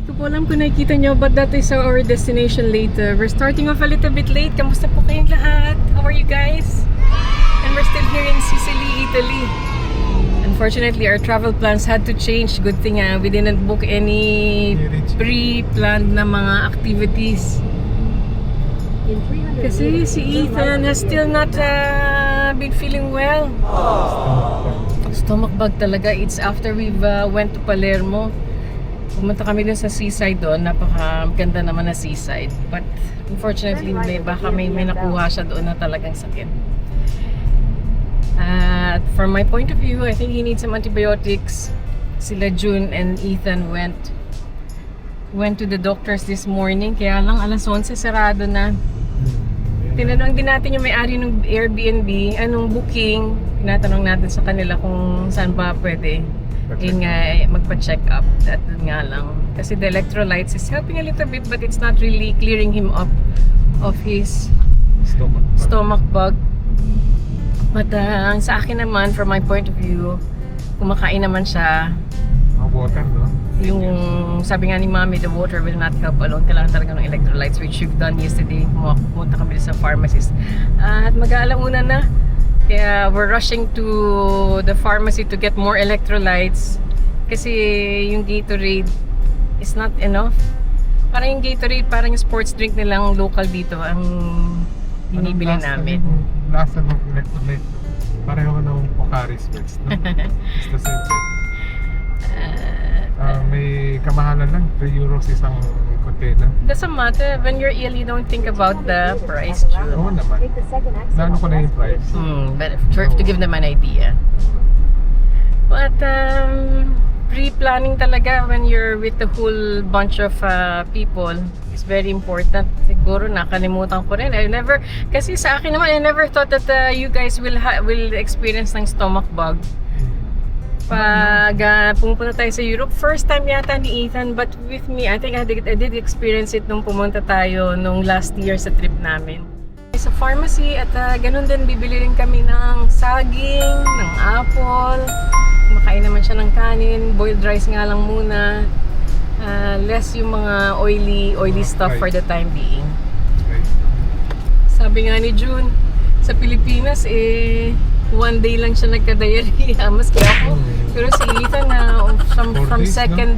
Hindi ko po alam kung nakikita nyo, but that is our destination later. We're starting off a little bit late. Kamusta po kayong lahat? How are you guys? And we're still here in Sicily, Italy. Unfortunately, our travel plans had to change. Good thing we didn't book any pre-planned na mga activities. Kasi si Ethan has still not been feeling well. Stomach bug talaga. It's after we've went to Palermo. Pumunta kami dun sa seaside doon. Napakaganda naman na seaside. But unfortunately, baka may nakuha siya doon na talagang sakit. From my point of view, I think he needs some antibiotics. Sila June and Ethan went to the doctors this morning. Kaya lang alas 11 sarado na. Tinanong din natin yung may-ari ng Airbnb, anong booking. Tinatanong natin sa kanila kung saan ba pwede. Yun nga, magpa-check up. That nga lang. Kasi the electrolytes is helping a little bit, but it's not really clearing him up of his stomach bug. But ang sa akin naman, from my point of view, kumakain naman siya. Water, no? Yung sabi nga ni Mami, the water will not help alone. Kailangan talaga ng electrolytes, which we've done yesterday. Pumunta kami sa pharmacist. At mag-aalauna na. Kaya we're rushing to the pharmacy to get more electrolytes. Kasi yung Gatorade is not enough. Parang yung Gatorade, parang yung sports drink nilang local dito ang binibili namin. Lasa ng electrolyte. Pareho ka ng Pocari Sweats, no? It's the same thing. May kamahalan lang, 3 euros isang container. Doesn't matter. When you're ill, you don't think about the price, June. Oo naman. Lalo ko na yung price. But to give them an idea. But pre-planning talaga when you're with the whole bunch of people is very important. Siguro nakalimutan ko rin. Kasi sa akin naman, I never thought that you guys will experience ng stomach bug. Pag pumunta tayo sa Europe, first time yata ni Ethan, but with me, I think I did experience it nung pumunta tayo nung last year sa trip namin. Sa pharmacy at ganun din, bibili rin kami ng saging, ng apple, kumakain naman siya ng kanin, boiled rice nga lang muna, less yung mga oily stuff for the time being. Sabi nga ni June, sa Pilipinas one day lang siya nagka-diarrhea, maski ako. Pero si Ethan from second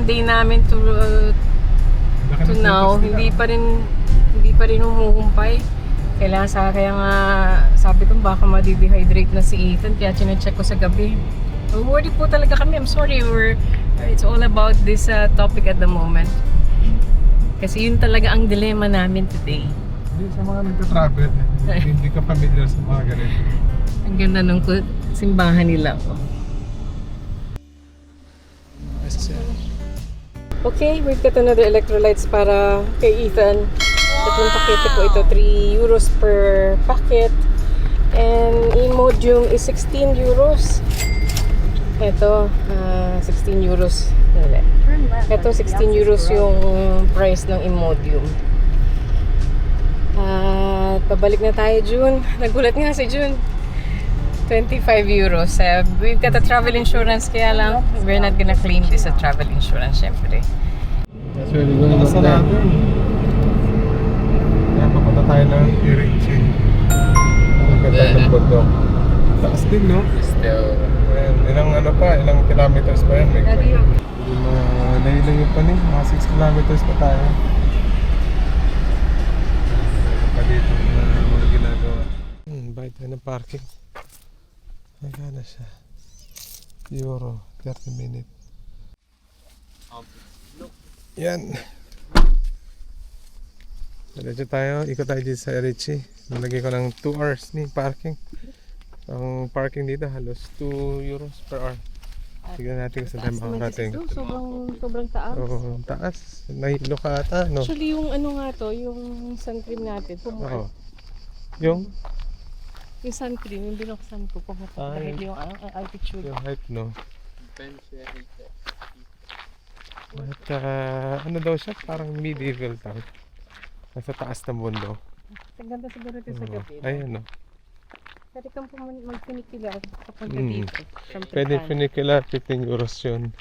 day namin to now, hindi pa rin humuhumpay. Kaya nga sabi ko baka ma-dehydrate na si Ethan, kaya chine-check ko sa gabi. Worried po talaga kami. I'm sorry, it's all about this topic at the moment. Kasi yun talaga ang dilemma namin today. Sa mga nagka-travel, hindi ka familiar sa mga ganito. Ang ganda nung simbahan nila. Okay, we've got another electrolytes para kay Ethan. Tatlong pakete po ito, 3 euros per packet. And Imodium is 16 euros. Ito, 16 euros. Ito, 16 euros yung price ng Imodium. At pabalik na tayo, June. Nagulat nga si June. 25 euros. We've got a travel insurance, kaya lang we're not gonna claim this a travel insurance, syempre. So, nasa natin. Kaya papunta tayo ng Iriche. Ang ganda ng bundok. Taas din, no? Ilang kilometers pa yan? Layo-layo pa rin. Mga 6 kilometers pa tayo. Dito mga ginagawa. Bayad tayo ng parking. Magkano siya? Euro, 30 minutes. Yan. Diretso tayo, ikot tayo dito sa Iriche. Nalagay ko ng 2 hours ni parking. Ang parking dito halos 2 euros per hour. Tignan natin kung saan tayo makakarating. Sobrang taas. Oo, taas. Nahilo ka ata, no? Actually, yung ano nga to, yung sun cream natin. Oo. Yung sun cream, yung binuksan ko. Dahil yung altitude. Yung height, no? At ano daw siya? Parang medieval town. Nasa taas ng bundok. Ang ganda siguro ito sa gabi. Ayan, no? Pwede kang mag-funicular papunta dito. Pwede funicular, 15 euros yun.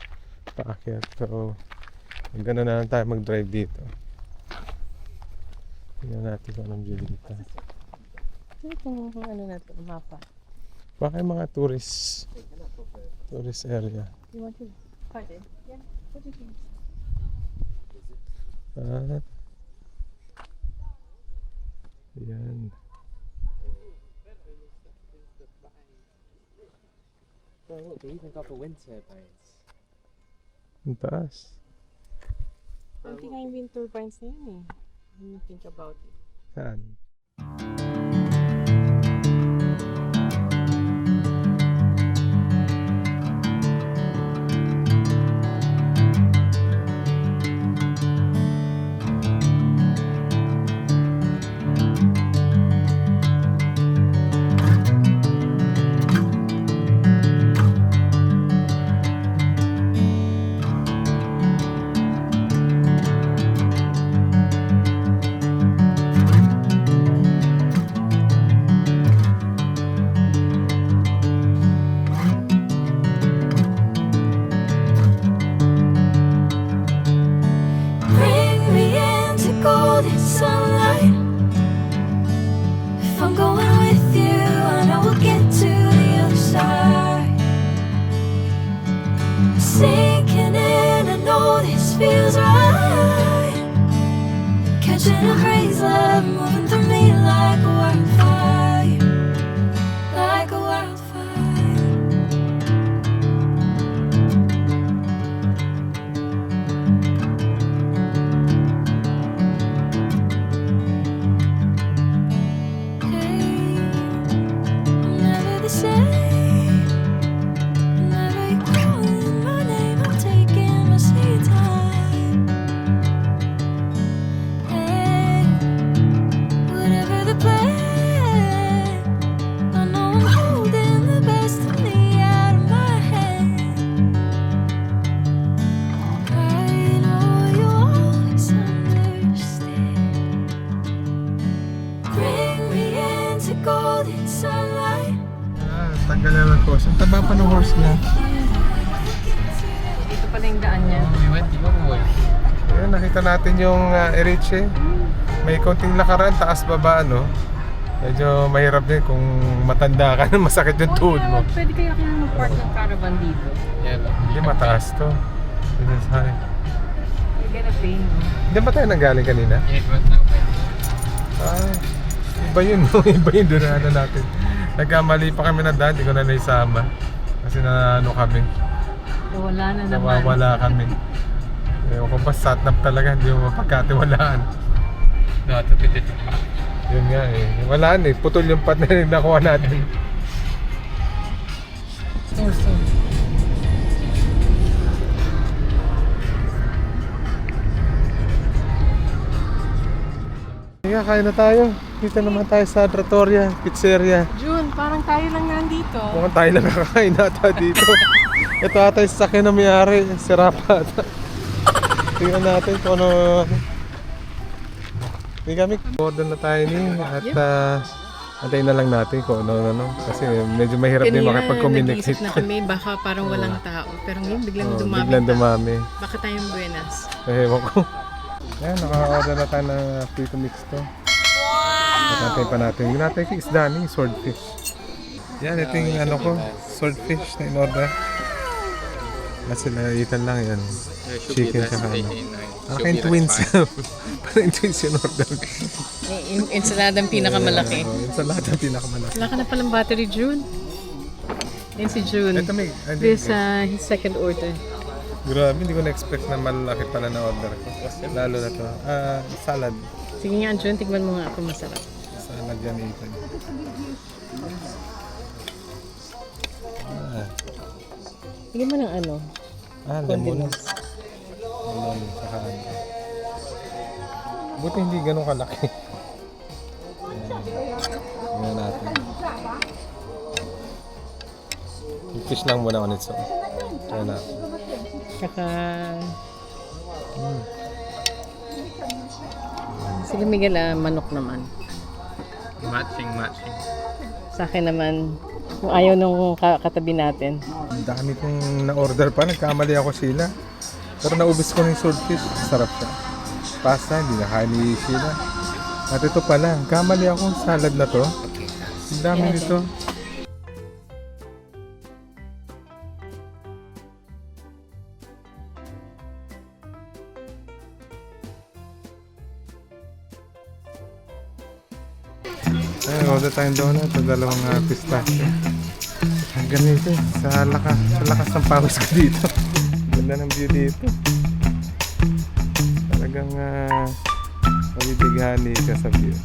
Paakyat. So, Gano'n na lang tayo mag-drive dito. Tingnan natin kung anong view dito. Ito kung ano natin, mapa. Baka yung mga tourist area. You want to pardon? Yeah. What do you think? Ah. Ayan. Well, look, they even got the wind turbines. Ang taas. Konti nga yung wind turbines na yun eh. When you think about it. Saan? Bring me into golden sunlight. If I'm going with you, I know we'll get to the other side. Sinking in, I know this feels right. Catching a crazy love moving through me like a wildfire, like a wildfire. I'm never the same. Whenever you're calling my name, I'm taking my sweet time. Hey, whatever the plan, I know I'm holding the best of me out of my hand. I know you'll always understand. Bring me into golden sunlight. Tanggal na ng horse. Ang taba pa ng horse niya. Dito pala yung daan niya. We went the other way. Ayan, nakita natin yung Erice. May konting lakaran, taas baba, no? Medyo mahirap din kung matanda ka na masakit yung tuhod mo. Pwede kaya mag-park ng caravan dito. Yeah, look. Hindi mataas to. This is high. You're gonna pay mo. Hindi ba tayo nanggaling kanina? Yeah, it went that way. Ah, iba yun, no? Iba yun doon na natin. Nagkamali pa kami na daan, hindi ko na naisama. Kasi na ano kami, Wala na naman. nawawala kami. Ewan ko ba, satnap talaga, hindi mo mapagkatiwalaan. No, I took a different path. Yun nga eh, wala na eh, putol yung path na nakuha natin. Torso. Kaya kaya na tayo, dito naman tayo sa Trattoria, Pizzeria. June, parang tayo lang nandito. Mukhang tayo lang nakakain ata dito. Ito ata yung sasakyan na may-ari, sira pa ata. Tingnan natin kung ano. Hindi kami, order na tayo ni at antayin na lang natin kung ano. Kasi medyo mahirap din makipag-communicate. Nag-iisip na kami, baka parang walang tao. Pero ngayon, biglang dumami. Biglang dumami. Baka tayong buenas. Ewan ko. Ayan, naka-order na tayo ng frito mix to. At antayin pa natin. Yung natin kay isda ni swordfish. Yan, ito yung ano ko, swordfish na in-order. Kasi naitan lang yan. Chicken tsaka ano. Akin twins. Parang twins yung order. Yung ensaladang pinakamalaki. Ensalada pinakamalaki. Wala ka na palang battery, June. Yan si June. Ito may, This his second order. grabe, hindi ko na-expect na malaki pala na order ko. Lalo na to. Salad. Sige nga, June, tignan mo nga kung masarap. Salad yan Ethan. Sige mo ng ano. Lemon. Condiments. Lemon, saka ano. Buti hindi ganun kalaki. Tingnan natin. Yung fish lang muna on its own. Tingnan natin. Tsaka... Sige Miguel, manok naman. Matching. Sa akin naman, kung ayaw nung katabi natin. Ang dami kong na-order pa. Nagkamali ako sila. Pero naubos ko na yung swordfish. Sarap siya. Pasta, hindi na kain ni Sheila. At ito pala, kamali akong salad na to. Ang dami nito. Ay, order tayong donut at dalawang pistachio. Ang ganito eh. Sa lakas ng pawis ko dito. Ganda ng view dito. Talagang mabibighani ka sa view.